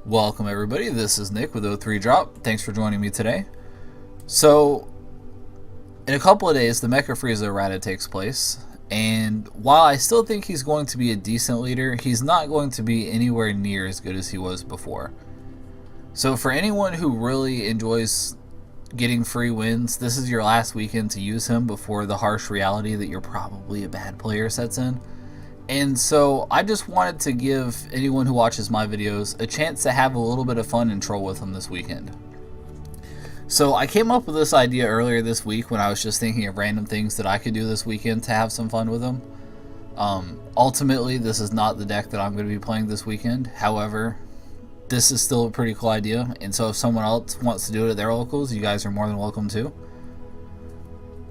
Welcome everybody, this is Nick with O3 Drop. Thanks for joining me today. So, in a couple of days, the Mecha Frieza errata takes place, and while I still think he's going to be a decent leader, he's not going to be anywhere near as good as he was before. So for anyone who really enjoys getting free wins, this is your last weekend to use him before the harsh reality that you're probably a bad player sets in. And so I just wanted to give anyone who watches my videos a chance to have a little bit of fun and troll with them this weekend. So I came up with this idea earlier this week when I was just thinking of random things that I could do this weekend to have some fun with them. Ultimately, this is not the deck that I'm going to be playing this weekend. However, this is still a pretty cool idea, and so if someone else wants to do it at their locals, you guys are more than welcome to.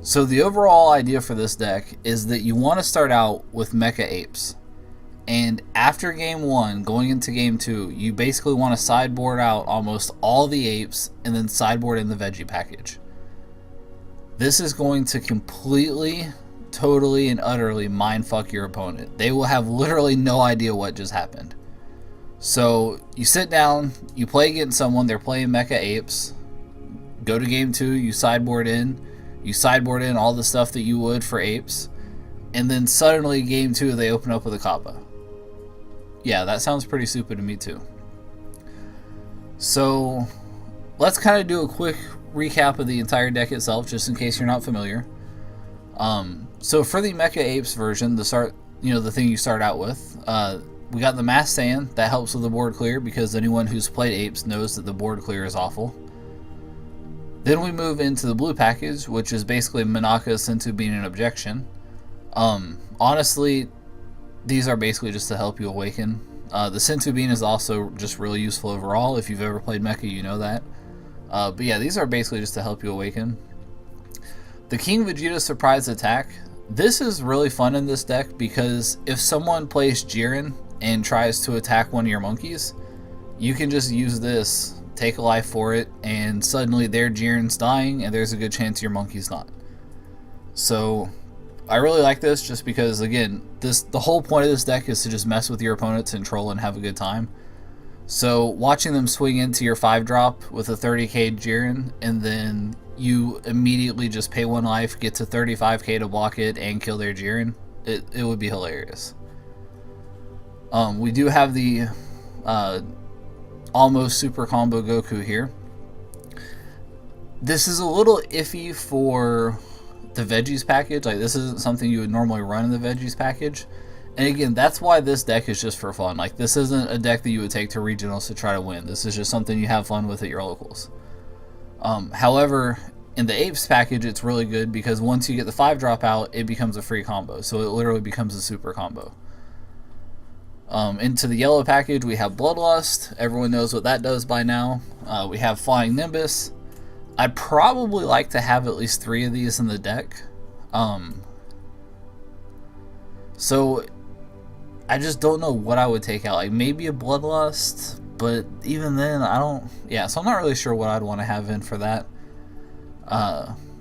So the overall idea for this deck is that you want to start out with Mecha Apes. And after game 1, going into game 2, you basically want to sideboard out almost all the apes and then sideboard in the veggie package. This is going to completely, totally, and utterly mindfuck your opponent. They will have literally no idea what just happened. So you sit down, you play against someone, they're playing Mecha Apes. Go to game 2, you sideboard in. You sideboard in all the stuff that you would for apes, and then suddenly game 2 they open up with a Kappa. Yeah, that sounds pretty stupid to me too. So let's kind of do a quick recap of the entire deck itself, just in case you're not familiar. So for the Mecha Apes version, the thing you start out with, we got the Mass Saiyan that helps with the board clear because anyone who's played apes knows that the board clear is awful. Then we move into the blue package, which is basically Manaka, Sentu being an objection. Honestly, these are basically just to help you awaken. The Sentu bean is also just really useful overall. If you've ever played Mecha, you know that. But yeah, these are basically just to help you awaken. The King Vegeta surprise attack. This is really fun in this deck because if someone plays Jiren and tries to attack one of your monkeys, you can just use this, take a life for it, and suddenly their Jiren's dying and there's a good chance your monkey's not. So I really like this just because, again, the whole point of this deck is to just mess with your opponents and troll and have a good time. So watching them swing into your 5-drop with a 30k Jiren and then you immediately just pay 1 life, get to 35k to block it and kill their Jiren, it would be hilarious. We do have the almost super combo Goku here. This is a little iffy for the veggies package. Like, this isn't something you would normally run in the veggies package, and again, that's why this deck is just for fun. Like, this isn't a deck that you would take to regionals to try to win. This is just something you have fun with at your locals. However, in the apes package, it's really good because once you get the 5-drop out, it becomes a free combo, so it literally becomes a super combo. Into the yellow package, we have Bloodlust. Everyone knows what that does by now. We have Flying Nimbus. I'd probably like to have at least 3 of these in the deck. So I just don't know what I would take out. Like, maybe a Bloodlust, but even then, I don't... Yeah, so I'm not really sure what I'd want to have in for that.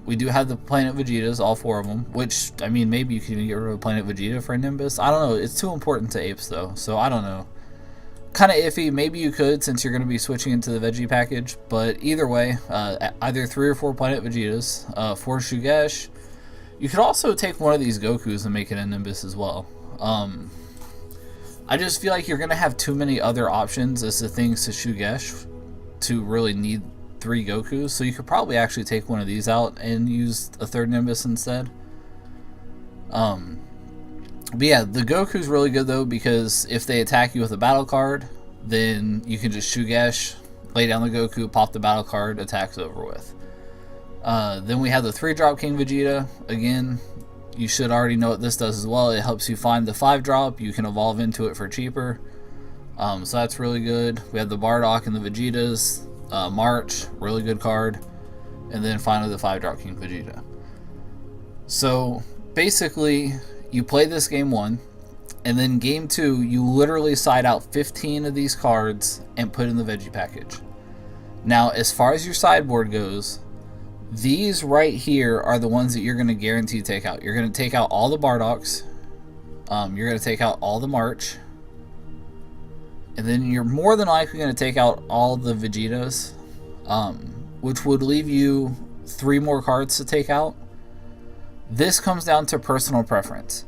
We do have the Planet Vegetas, all 4 of them, which, I mean, maybe you can even get rid of Planet Vegeta for a Nimbus. I don't know. It's too important to apes, though, so I don't know. Kind of iffy. Maybe you could, since you're going to be switching into the Veggie package, but either way, either 3 or 4 Planet Vegetas, 4 Shugesh. You could also take one of these Gokus and make it a Nimbus as well. I just feel like you're going to have too many other options as to things to Shugesh to really need 3 Gokus, so you could probably actually take one of these out and use a 3rd Nimbus instead. But yeah, the Goku's really good though, because if they attack you with a battle card, then you can just Shugesh, lay down the Goku, pop the battle card, attack's over with. Then we have the 3-drop King Vegeta. Again, you should already know what this does as well. It helps you find the 5-drop. You can evolve into it for cheaper. So that's really good. We have the Bardock and the Vegetas. March, really good card, and then finally the 5-drop King Vegeta. So basically, you play this game 1, and then game 2, you literally side out 15 of these cards and put in the veggie package. Now, as far as your sideboard goes, these right here are the ones that you're going to guarantee take out. You're going to take out all the Bardocks, you're going to take out all the March, And then you're more than likely going to take out all the Vegetas, which would leave you 3 more cards to take out. This comes down to personal preference.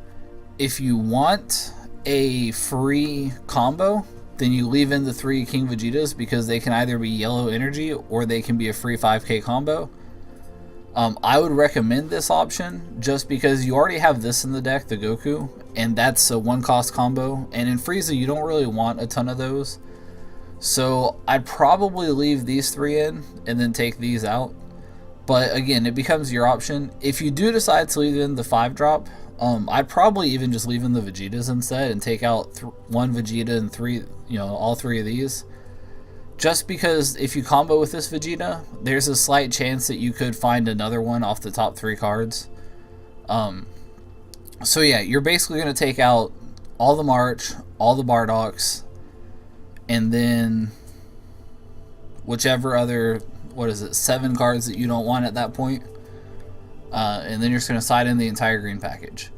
If you want a free combo, then you leave in the 3 King Vegetas because they can either be yellow energy or they can be a free 5k combo. I would recommend this option just because you already have this in the deck, the Goku, and that's a 1-cost combo. And in Frieza, you don't really want a ton of those. So I'd probably leave these 3 in and then take these out. But again, it becomes your option. If you do decide to leave in the 5-drop, I'd probably even just leave in the Vegetas instead and take out 1 Vegeta and 3, all 3 of these. Just because if you combo with this Vegeta, there's a slight chance that you could find another one off the top 3 cards. So yeah, you're basically going to take out all the March, all the Bardoks, and then whichever other, 7 cards that you don't want at that point. And then you're just going to side in the entire green package.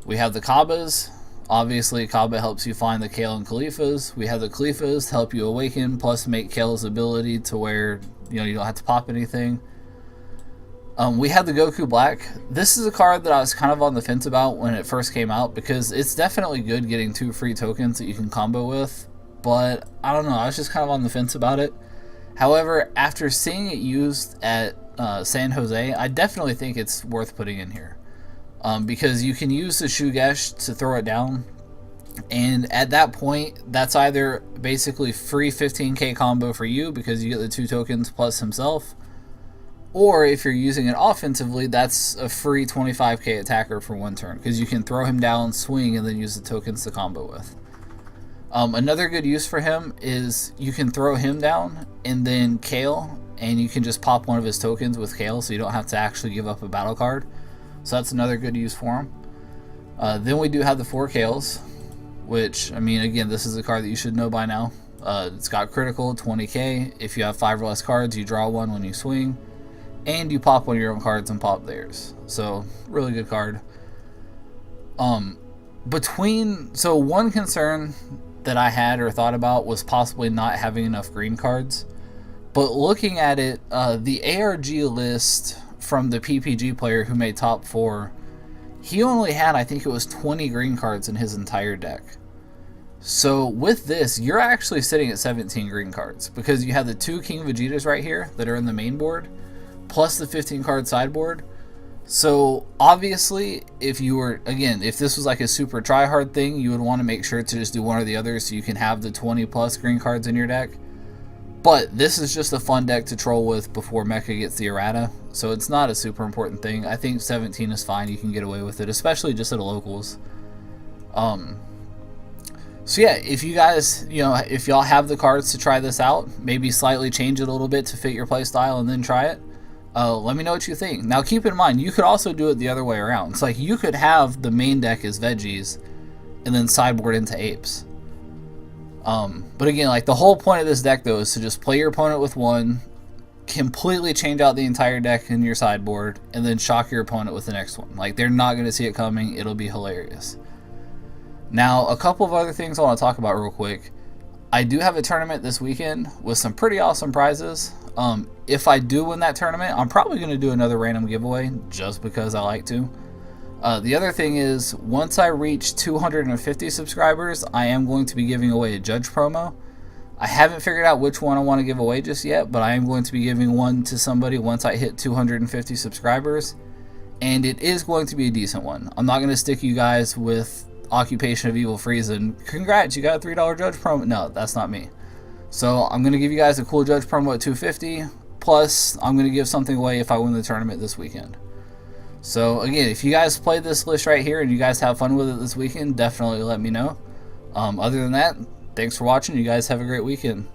We have the Kabbas. Obviously, Kabba helps you find the Kale and Khalifas. We have the Khalifas to help you awaken, plus make Kale's ability to where you don't have to pop anything. We have the Goku Black. This is a card that I was kind of on the fence about when it first came out because it's definitely good getting 2 free tokens that you can combo with. But I don't know, I was just kind of on the fence about it. However, after seeing it used at San Jose, I definitely think it's worth putting in here. Because you can use the Shugesh to throw it down, and at that point, that's either basically free 15k combo for you because you get the 2 tokens plus himself, or if you're using it offensively, that's a free 25k attacker for 1 turn because you can throw him down, swing, and then use the tokens to combo with. Another good use for him is you can throw him down and then Kale, and you can just pop one of his tokens with Kale so you don't have to actually give up a battle card. So that's another good use for him. Then we do have the 4 Kales, which, I mean, again, this is a card that you should know by now. It's got critical, 20k. If you have 5 or less cards, you draw 1 when you swing, and you pop one of your own cards and pop theirs. So, really good card. So one concern that I had or thought about was possibly not having enough green cards. But looking at it, the ARG list from the PPG player who made top 4, he only had, I think it was 20 green cards in his entire deck. So with this, you're actually sitting at 17 green cards because you have the 2 King Vegetas right here that are in the main board, plus the 15 card sideboard. So obviously, if this was like a super try hard thing, you would want to make sure to just do one or the other so you can have the 20 plus green cards in your deck. But this is just a fun deck to troll with before Mecha gets the errata, so it's not a super important thing. I think 17 is fine, you can get away with it, especially just at a locals. So yeah, if you guys, if y'all have the cards to try this out, maybe slightly change it a little bit to fit your playstyle and then try it, let me know what you think. Now keep in mind, you could also do it the other way around. It's like you could have the main deck as veggies and then sideboard into apes. But again, like the whole point of this deck though is to just play your opponent with 1, completely change out the entire deck in your sideboard, and then shock your opponent with the next one. Like they're not going to see it coming, it'll be hilarious. Now, a couple of other things I want to talk about real quick. I do have a tournament this weekend with some pretty awesome prizes. If I do win that tournament, I'm probably going to do another random giveaway just because I like to. The other thing is, once I reach 250 subscribers, I am going to be giving away a judge promo. I haven't figured out which one I want to give away just yet, but I am going to be giving one to somebody once I hit 250 subscribers, and it is going to be a decent one. I'm not going to stick you guys with Occupation of Evil Frieza and congrats, you got a $3 judge promo. No, that's not me. So I'm going to give you guys a cool judge promo at 250, plus I'm going to give something away if I win the tournament this weekend. So again, if you guys play this list right here and you guys have fun with it this weekend, definitely let me know. Other than that, thanks for watching. You guys have a great weekend.